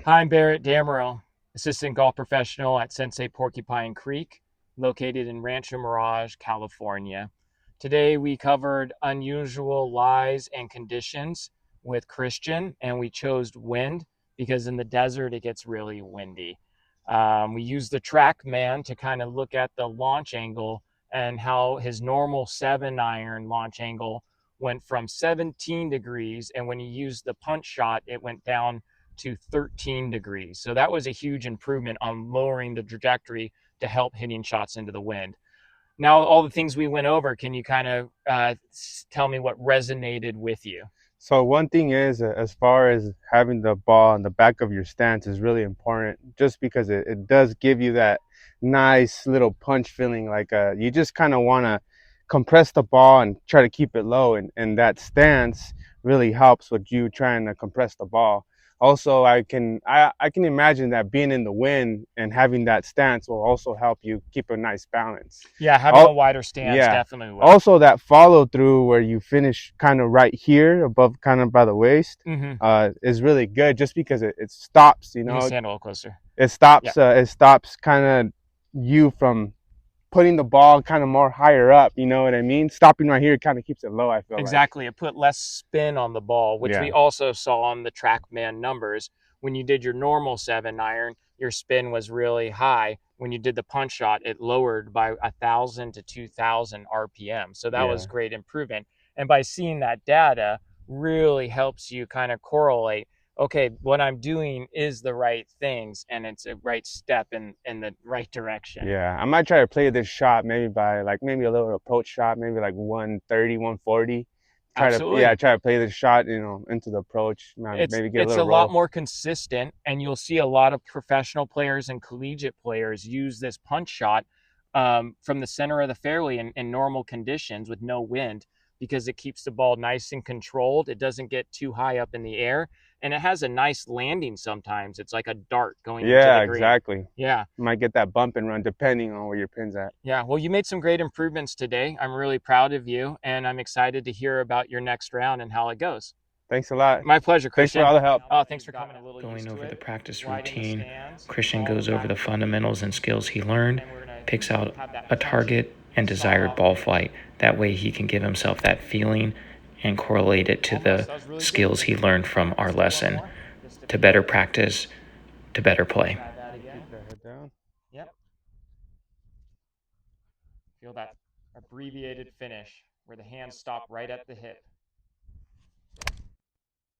Hi, I'm Barrett Damerel, assistant golf professional at Sensei Porcupine Creek, located in Rancho Mirage, California. Today we covered unusual lies and conditions with Christian, and we chose wind because in the desert it gets really windy. We used the TrackMan to kind of look at the launch angle and how his normal 7-iron launch angle went from 17 degrees, and when he used the punch shot, it went down to 13 degrees. So that was a huge improvement on lowering the trajectory to help hitting shots into the wind. Now, all the things we went over, can you kind of tell me what resonated with you? So one thing is, as far as having the ball on the back of your stance is really important, just because it does give you that nice little punch feeling. Like you just kind of want to compress the ball and try to keep it low, and that stance really helps with you trying to compress the ball. Also, I can imagine that being in the wind and having that stance will also help you keep a nice balance. Yeah, having All a wider stance yeah. definitely will. Also, that follow through where you finish kind of right here above, kind of by the waist, Mm-hmm. is really good, just because it stops. You can stand a little closer. It Yeah, stops. It stops kind of you from putting the ball kind of more higher up. You know what I mean? Stopping right here kind of keeps it low, I feel like. exactly. It put less spin on the ball, which we Yeah. also saw on the TrackMan numbers. When you did your normal 7-iron, your spin was really high. When you did the punch shot, it lowered by 1,000 to 2,000 RPM. So that was Yeah. great improvement. And by seeing that data, really helps you kind of correlate. Okay, what I'm doing is the right things, and it's a right step in the right direction. Yeah, I might try to play this shot maybe by like maybe a little approach shot, maybe like 130, 140. Absolutely. Try to play this shot, into the approach, it's maybe get a it's little a lot roll. more consistent, and you'll see a lot of professional players and collegiate players use this punch shot from the center of the fairway in normal conditions with no wind, because it keeps the ball nice and controlled. It doesn't get too high up in the air, and it has a nice landing. Sometimes it's like a dart going into the Yeah, green. exactly. Yeah. Might get that bump and run depending on where your pin's at. Yeah, well, you made some great improvements today. I'm really proud of you, and I'm excited to hear about your next round and how it goes. Thanks a lot. My pleasure, Thanks for Christian. all the help. Oh, thanks for coming a little Going used to over the it. practice Right in the routine. stands, Christian all the goes over the back of the green, fundamentals and skills he learned, and we're gonna picks out have that a punchy, target and desired soft ball finish. flight. That way he can give himself that feeling and correlate it to Almost. the That was really good. skills he learned from our Let's do one lesson. more, just to To feel better it. practice, to better play. Try that Keep again. the head down. Yep. Feel that abbreviated finish where the hands stop right at the hip.